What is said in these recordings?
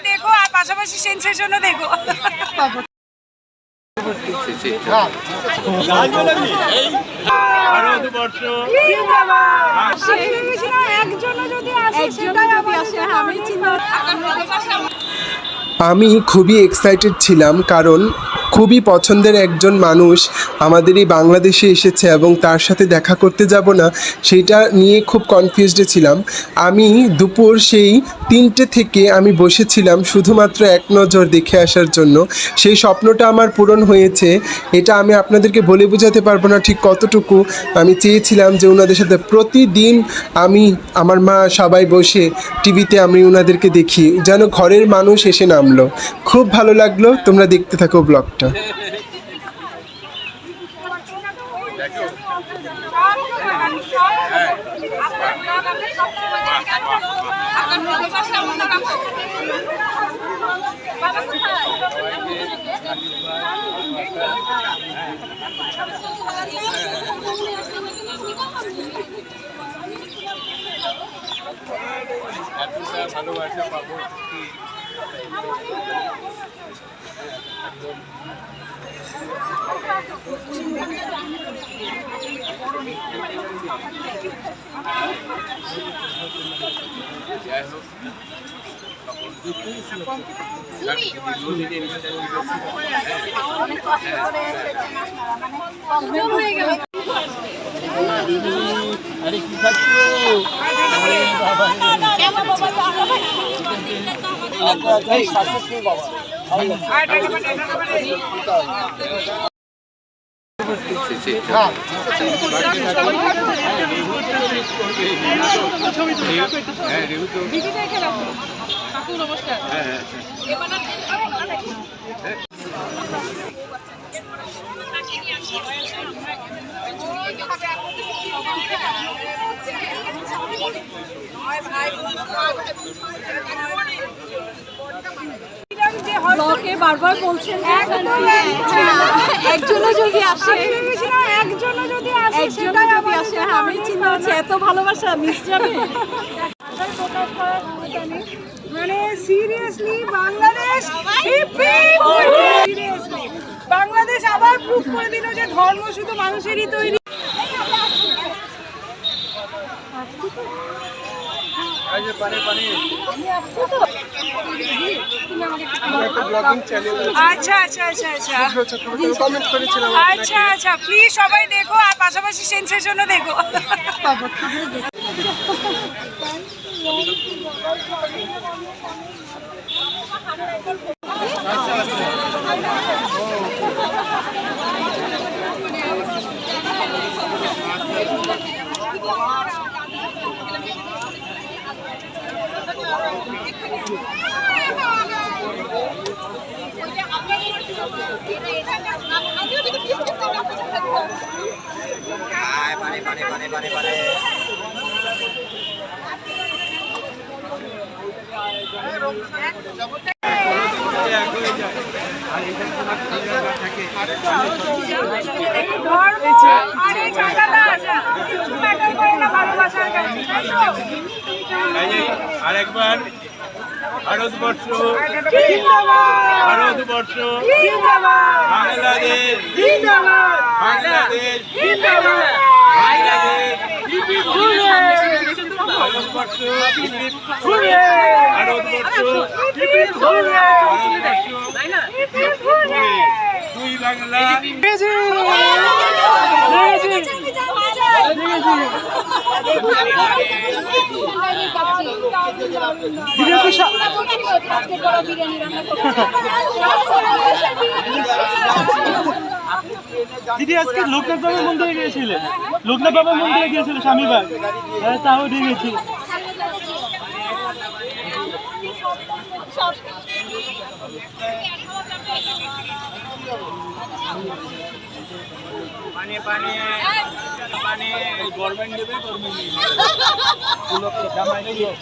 দেখো আর পাশাপাশি সেন্সেশনও দেখো। আমি খুবই এক্সাইটেড ছিলাম, কারণ খুবই পছন্দের একজন মানুষ আমাদের এই বাংলাদেশে এসেছে এবং তার সাথে দেখা করতে যাব না সেটা নিয়ে খুব কনফিউজডে ছিলাম। আমি দুপুর সেই 3টে থেকে আমি বসেছিলাম শুধুমাত্র এক নজর দেখে আসার জন্য। সেই স্বপ্নটা আমার পূরণ হয়েছে। এটা আমি আপনাদেরকে বলে বোঝাতে পারবো না ঠিক কতটুকু আমি চেয়েছিলাম যে ওনাদের সাথে প্রতিদিন আমি, আমার মা সবাই বসে টিভিতে আমি ওনাদেরকে দেখি, যেন ঘরের মানুষ এসে নামলো। খুব ভালো লাগলো। তোমরা দেখতে থাকো ব্লগটা। ভালোবাসা পাবো যাই হোক আরে কি খাচ্ছ? ব্লকে বারবার বলছেন একজনও যদি আসে, আমি চিন্তা করছি এত ভালোবাসা মিস যাবে। মানে সিরিয়াসলি বাংলাদেশ আবার প্রুফ করে দিল যে ধর্ম শুধু মানুষেরই তৈরি। আচ্ছা আচ্ছা আচ্ছা আচ্ছা আচ্ছা আচ্ছা, প্লিজ সবাই দেখো আর পাশাপাশি সেন্সেশনও দেখো। আরেকবার ভারতবর্ষ, ভারতবর্ষ, বাংলাদেশ, বাংলাদেশ, বাংলাদেশ, ভারতবর্ষ, ভারতবর্ষ, দুই বাংলা। দিদি আজকে লোকনাথ বাবার মন্দিরে গিয়েছিলে, লোকনাথ বাবার মন্দিরে গিয়েছিল স্বামীবার, তাও দেখেছি। পানি পানি পানি গভর্নমেন্ট দেবে, গভর্নমেন্ট জামাই দিও।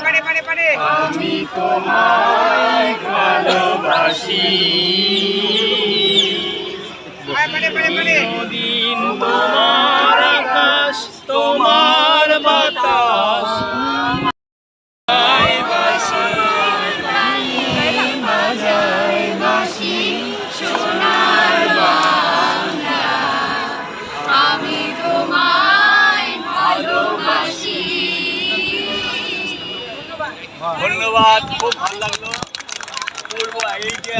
পারে পারে পারে আমি তোমায় বাসি দিন তোমার আকাশ তোমার বাতাস আমি তোমায় ভালোবাসি। ধন্যবাদ, খুব ভালো লাগলো। এই যে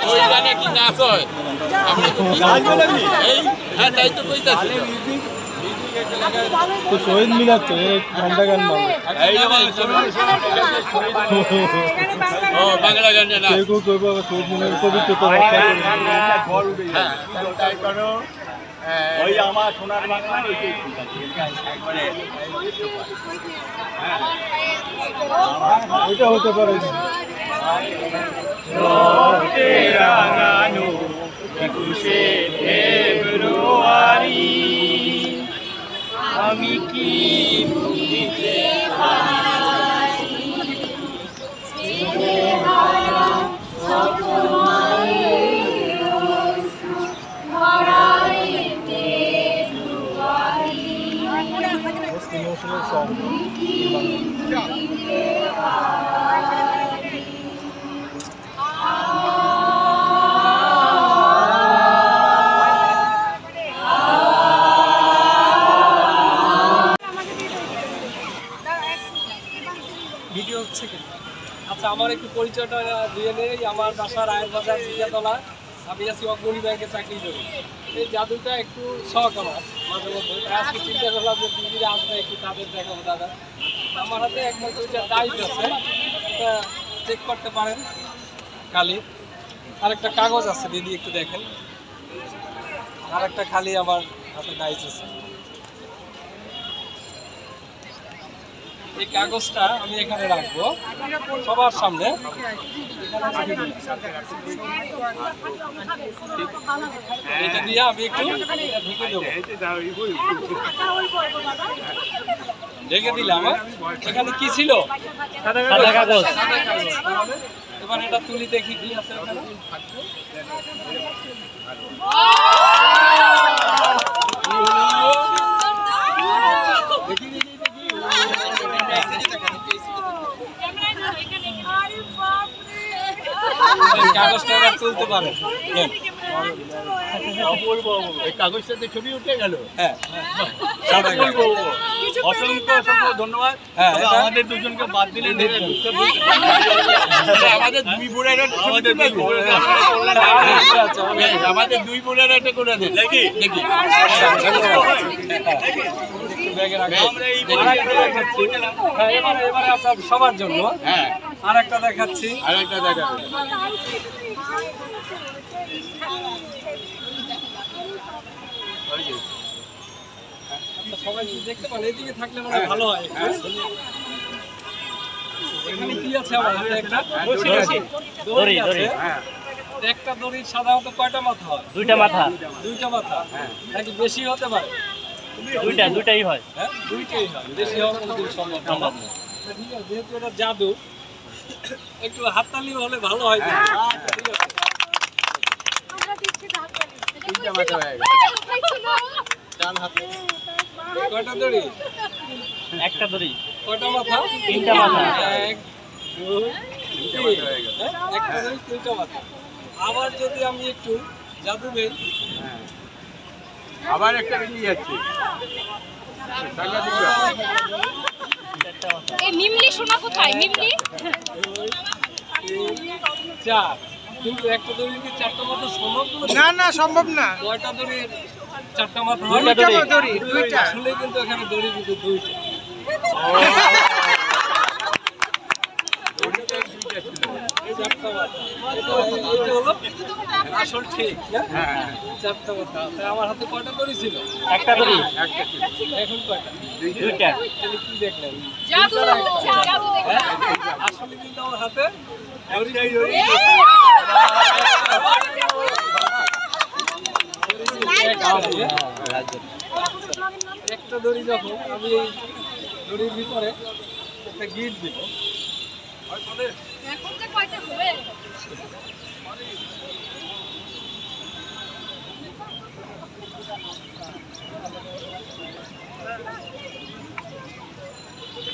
ওই গানে কি নাচ হয় আমরা তো এই হ্যাঁ তাই তো কইতাছি তো শহীদ মিনার তো ঘন্টা গান বলে এই ও বাংলা গান না কেউ কেউ কইব শহীদ মিনার পবিত্রতা রক্ষা করে। হ্যাঁ তাই করো ওই আমার সোনার বাংলা ওইটাই একবারে ওইটা হতে পারে রাঙানো 21শে ফেব্রুয়ারি আমি কি ভুলিতে ইমোশনাল সং ভিডিও হচ্ছে কি? আচ্ছা আমার একটু পরিচয়টা দিয়ে নেই। আমার বাসা রায়ের বাজার জিয়াতলা। আমি আছি অগ্রণী ব্যাংকে চাকরি করি। এই জাদুটা একটু শখ আমার মাঝে মধ্যে। তাই আজকে চিন্তা করলাম যে দিদিরা আসবে একটু তাদের দেখাবো দাদা। আমার হাতে একমাত্র দুইটা ডাইস আছে, এটা চেক করতে পারেন খালি। আর একটা কাগজ আছে দিদি একটু দেখেন। আর একটা খালি আমার হাতে ডাইস আছে। এই কাগজটা আমি এখানে রাখবো সবার সামনে। এটা দিয়ে আমি একটু ঢেকে দেবো। ঢেকে দিলাম। এখানে কি ছিল? সাদা কাগজ। এবার এটা তুলি দেখি কি আছে এখানে। কাগজটা এবার তুলতে পারে। কাগজটাতে ছবি উঠে গেল। হ্যাঁ অসংখ্য অসংখ্য ধন্যবাদ। হ্যাঁ, তবে এটা- আমাদের দুজনকে বাদ দিলে আমাদের দুই বোনের আমাদের দুই বোনের আমাদের দুই বোনের একটা করে দেন দেখি দেখি ব্যাগে রাখো। আমরা এই হ্যাঁ, এবারে আপনার সবার জন্য হ্যাঁ আর একটা দেখাচ্ছি। আর একটা দেখাবে আপনারা সবাই কি দেখতে পান? এদিকে থাকলে মনে হয় ভালো হয় একটু। এখানে কি আছে আমার হাতে? একটা দড়ি আছে। একটা দড়ির সাধারণত কয়টা মাথা হয়? দুইটা মাথা দুইটা মাথা নাকি বেশি হতে পারে? দুইটাই হয় হ্যাঁ দুইটাই হয়, বেশি হওয়া কোনোদিন সম্ভব না। ঠিক আছে, যেহেতু এটা জাদু একটু হাততালি হলে ভালো হয় কিন্তু। ঠিক আছে। তিনটা মাথা হয়ে গেল ডান হাতে কয়টা দড়ি? একটা দড়ি কয়টা মাথা? তিনটা মাথা। এক, দুই, তিন। হ্যাঁ? একটা দড়ি তিনটা মাথা। আবার যদি আমি একটু জাদু দেই, আবার একটা বেরিয়ে যাচ্ছে এই মিমলি শোনা কোথায়? মিমলি তিন, চার। কিন্তু একটা দড়ির কি চারটা মাথা সম্ভব? না সম্ভব না। কয়টা দড়ির চারটা মাথা হয়? দুইটা দড়ি। দুইটা। আসলে কিন্তু এখানে দড়ি কিন্তু দুইটা। চারটা মাথা। এটা হলো আসল ঠিক না? চারটা মাথা। তাই আমার হাতে কয়টা দড়ি ছিল? একটা দড়ি এখন কয়টা? দুইটা তাহলে কি দেখলেন? জাদু দুইটা একটা। জাদু হ্যাঁ? আসলে কিন্তু আমার হাতে দড়ি একটা দড়ি যখন আমি এই দড়ির ভিতরে একটা গিট দিব, এখন যে কয়টা হবে?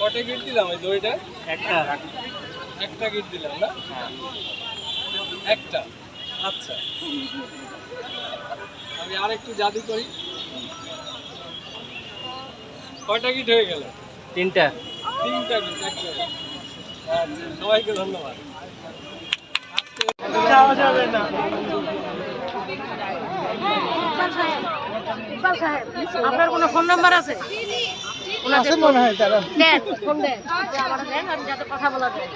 কটা গিট দিলাম এই দড়িটা? একটা। একটা গিট দিলাম না? একটা। আচ্ছা, আমি আর একটু জাদু করি। কয়টা গিট হয়ে গেল? 3টা। 3টা গিট। আচ্ছা, সবাইকে ধন্যবাদ। যাওয়া যাবে না। আপনার কোনো ফোন নাম্বার আছে? আছে মনে হয় তারা। দেন, ফোন দেন। আমার দেন, আমি যাতে কথা বলা যায়।